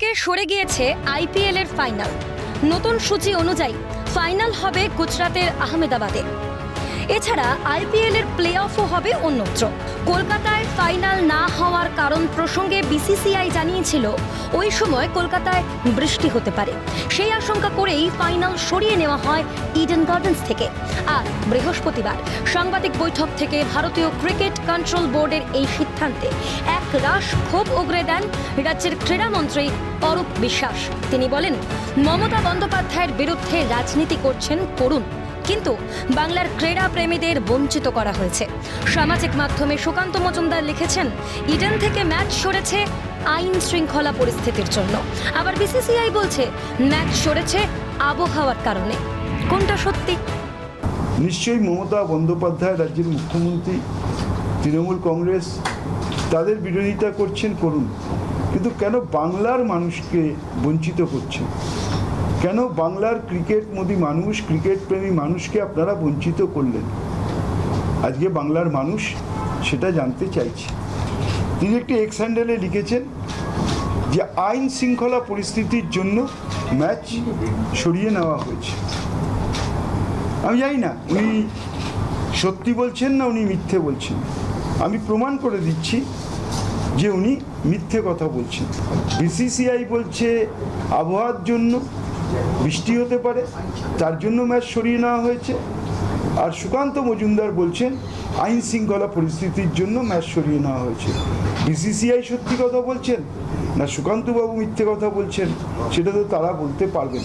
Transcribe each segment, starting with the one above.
থেকে সরে গিয়েছে আইপিএল এর ফাইনাল। নতুন সূচি অনুযায়ী ফাইনাল হবে গুজরাতের আহমেদাবাদে। এছাড়া আইপিএল এর প্লে অফও হবে অন্যত্র। কলকাতায় ফাইনাল না হওয়ার কারণ প্রসঙ্গে বিসিসিআই জানিয়েছিল ওই সময় কলকাতায় বৃষ্টি হতে পারে। সেই আশঙ্কা করেই ফাইনাল সরিয়ে নেওয়া হয় ইডেন গার্ডেন্স থেকে। আর বৃহস্পতিবার সাংবাদিক বৈঠক থেকে ভারতীয় ক্রিকেট কন্ট্রোল বোর্ডের এই সিদ্ধান্তে এক রাশ ক্ষোভ উগরে দেন রাজ্যের ক্রীড়ামন্ত্রী অরূপ বিশ্বাস। তিনি বলেন, মমতা বন্দ্যোপাধ্যায়ের বিরুদ্ধে রাজনীতি করছেন করুন, কিন্তু বাংলার ক্রীড়া প্রেমীদের বঞ্চিত করা হয়েছে। সামাজিক মাধ্যমে সুকান্ত মজুমদার লিখেছেন, ইডেন থেকে ম্যাচ সরেছে আইন শৃঙ্খলা পরিস্থিতির জন্য। আবার বিসিসিআই বলছে ম্যাচ সরেছে আবহাওয়ার কারণে। কোনটা সত্যি? নিশ্চয়ই মমতা বন্দ্যোপাধ্যায় রাজ্যের মুখ্যমন্ত্রী, তৃণমূল কংগ্রেস তাদের বিরোধিতা করছেন করুন, কিন্তু কেন বাংলার মানুষকে বঞ্চিত করছেন? কেন বাংলার ক্রিকেটমোদী মানুষ, ক্রিকেট প্রেমী মানুষকে আপনারা বঞ্চিত করলেন? আজকে বাংলার মানুষ সেটা জানতে চাইছে। তিনি একটি এক্স হ্যান্ডেলে লিখেছেন যে আইন শৃঙ্খলা পরিস্থিতির জন্য ম্যাচ সরিয়ে নেওয়া হয়েছে। আমি জানি না উনি সত্যি বলছেন না উনি মিথ্যে বলছেন। আমি প্রমাণ করে দিচ্ছি যে উনি মিথ্যে কথা বলছেন। বিসিসিআই বলছে আবহাওয়ার জন্য বৃষ্টি হতে পারে, তার জন্য ম্যাচ সরিয়ে নেওয়া হয়েছে। আর সুকান্ত মজুমদার বলছেন আইন শৃঙ্খলা পরিস্থিতির জন্য ম্যাচ সরিয়ে নেওয়া হয়েছে। বিসিসিআই সত্যি কথা বলছেন না সুকান্তবাবু মিথ্যে কথা বলছেন, সেটা তো তারা বলতে পারবেন।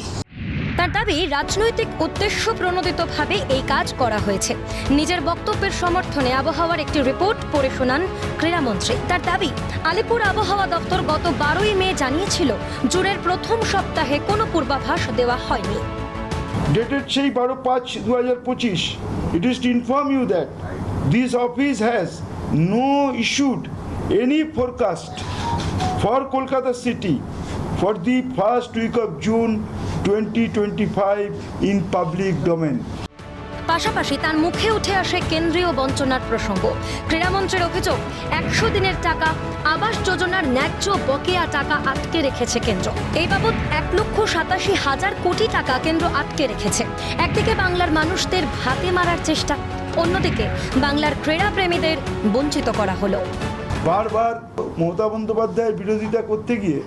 তার দাবি, রাজনৈতিক উদ্দেশ্য প্রণোদিতভাবে এই কাজ করা হয়েছে। নিজের বক্তব্যের সমর্থনে আবহাওয়ার একটি রিপোর্ট পড়ে শোনান ক্রীড়ামন্ত্রী। তার দাবি, আলিপুর আবহাওয়া দপ্তর গত 12ই মে জানিয়েছিল জুনের প্রথম সপ্তাহে কোনো পূর্বাভাস দেওয়া হয়নি। Dated সেই 12/5/2025, it is to inform you that this office has no issued any forecast for Kolkata city for the first week of June 2025 in public domain. পাশাপাশি তার মুখে উঠে আসে কেন্দ্রীয় বঞ্চনার প্রসঙ্গ। ক্রীড়ামন্ত্রীর অভিযোগ, 100 দিনের টাকা আবাস যোজনার ন্যায্য বকেয়া টাকা আটকে রেখেছে কেন্দ্র। এই বাবদ 1,87,000 কোটি টাকা কেন্দ্র আটকে রেখেছে। একদিকে বাংলার মানুষদের ভাতে মারার চেষ্টা, অন্যদিকে বাংলার ক্রীড়া প্রেমীদের বঞ্চিত করা হলো। বারবার মমতা বন্দ্যোপাধ্যায়ের বিরোধিতা করতে গিয়ে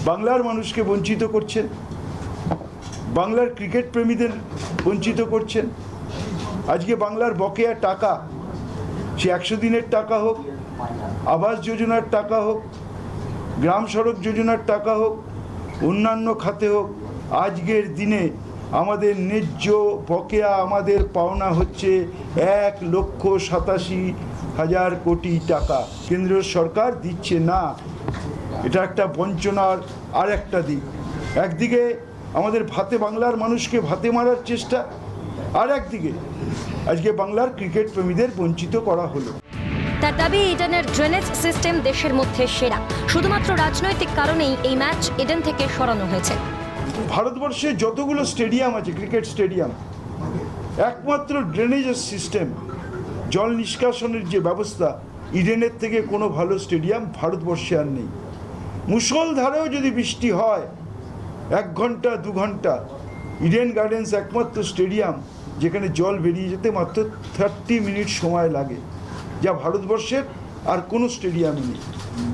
বাংলার মানুষকে বঞ্চিত করছেন, বাংলার ক্রিকেট প্রেমীদের বঞ্চিত করছেন। আজকে বাংলার বকেয়া টাকা, সে 100 দিনের টাকা হোক, আবাস যোজনার টাকা হোক, গ্রাম সড়ক যোজনার টাকা হোক, অন্যান্য খাতে হোক, আজকের দিনে আমাদের ন্যায্য বকেয়া, আমাদের পাওনা হচ্ছে 1,87,000 কোটি টাকা। কেন্দ্রীয় সরকার দিচ্ছে না। এটা একটা বঞ্চনার আর একটা দিক। একদিকে আমাদের বাংলার মানুষকে ভাতে মারার চেষ্টা, আর একদিকে আজকে বাংলার ক্রিকেট প্রেমীদের বঞ্চিত করা হলো। তার দাবি, ইডেনের ড্রেনেজ সিস্টেম দেশের মধ্যে সেরা। শুধুমাত্র রাজনৈতিক কারণেই এই ম্যাচ ইডেন থেকে সরানো হয়েছে। ভারতবর্ষে যতগুলো স্টেডিয়াম আছে, ক্রিকেট স্টেডিয়াম, একমাত্র ড্রেনেজ সিস্টেম, জল নিষ্কাশনের যে ব্যবস্থা, ইডেনের থেকে কোনো ভালো স্টেডিয়াম ভারতবর্ষে আর নেই। মুষলধারেও যদি বৃষ্টি হয় 1 ঘন্টা 2 ঘন্টা, ইডেন গার্ডেন্স একমাত্র স্টেডিয়াম যেখানে জল বেরিয়ে যেতে মাত্র 30 মিনিট সময় লাগে, যা ভারতবর্ষের আর কোনো স্টেডিয়ামে নেই।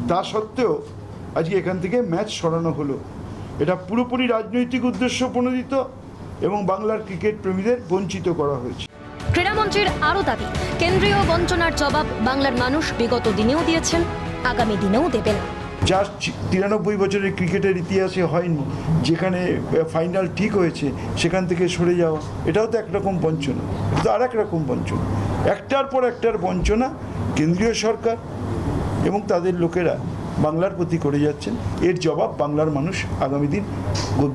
তা সত্ত্বেও আজকে এখান থেকে ম্যাচ সরানো হলো। এটা পুরোপুরি রাজনৈতিক উদ্দেশ্য প্রণোদিত এবং বাংলার ক্রিকেট প্রেমীদের বঞ্চিত করা হয়েছে। ক্রীড়ামন্ত্রীর আরও দাবি, কেন্দ্রীয় বঞ্চনার জবাব বাংলার মানুষ বিগত দিনেও দিয়েছেন, আগামী দিনেও দেবেন। যা 93 বছরের ক্রিকেটের ইতিহাসে হয়নি, যেখানে ফাইনাল ঠিক হয়েছে সেখান থেকে সরে যাওয়া, এটাও তো একরকম বঞ্চনা। এটা তো আর এক রকম বঞ্চনা। একটার পর একটার বঞ্চনা কেন্দ্রীয় সরকার এবং তাদের লোকেরা বাংলার প্রতি করে যাচ্ছেন। এর জবাব বাংলার মানুষ আগামী দিন,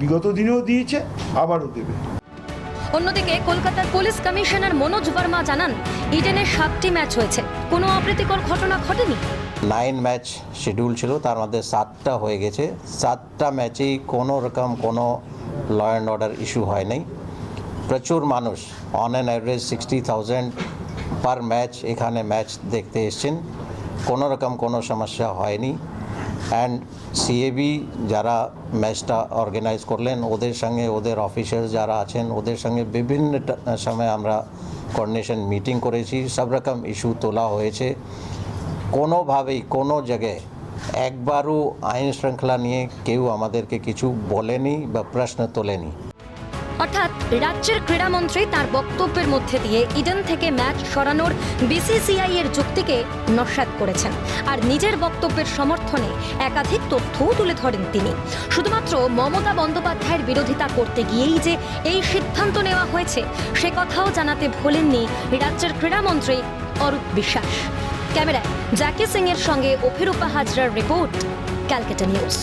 বিগত দিনেও দিয়েছে, আবারও দেবে। অন্যদিকে কলকাতার পুলিশ কমিশনার মনোজ বর্মা জানান, ইডেনে 7টি ম্যাচ হয়েছে, কোনো অপ্রীতিকর ঘটনা ঘটেনি। 9 ম্যাচ শিডিউল ছিল, তার মধ্যে 7টা হয়ে গেছে। 7টা ম্যাচেই কোনো রকম কোনো ল অ্যান্ড অর্ডার ইস্যু হয় নাই। প্রচুর মানুষ, on an average 60,000 per match এখানে ম্যাচ দেখতে এসছেন। কোনো রকম কোনো সমস্যা হয়নি। অ্যান্ড সিএবি যারা ম্যাচটা অর্গানাইজ করলেন ওদের সঙ্গে ওদের অফিসার্স যারা আছেন ওদের সঙ্গে বিভিন্ন সময় আমরা কোঅর্ডিনেশন মিটিং করেছি, সব রকম ইস্যু তোলা হয়েছে। কোনোভাবেই কোনো জায়গায় একবারও আইন শৃঙ্খলা নিয়ে কেউ আমাদেরকে কিছু বলেনি বা প্রশ্ন তোলেনি। অর্থাৎ রাজ্যের ক্রীড়ামন্ত্রী তার বক্তব্যের মধ্যে দিয়ে ইডেন থেকে ম্যাচ সরানোর বিসিসিআই এর যুক্তিকে নস্যাৎ করেছেন, আর নিজের বক্তব্যের সমর্থনে একাধিক তথ্যও তুলে ধরেন তিনি। শুধুমাত্র মমতা বন্দ্যোপাধ্যায়ের বিরোধিতা করতে গিয়েই যে এই সিদ্ধান্ত নেওয়া হয়েছে সে কথাও জানাতে ভোলেননি রাজ্যের ক্রীড়ামন্ত্রী অরূপ বিশ্বাস। ক্যামেরায় জ্যাকি সিং এর সঙ্গে অভিরূপা হাজরার রিপোর্ট, ক্যালকাটা নিউজ।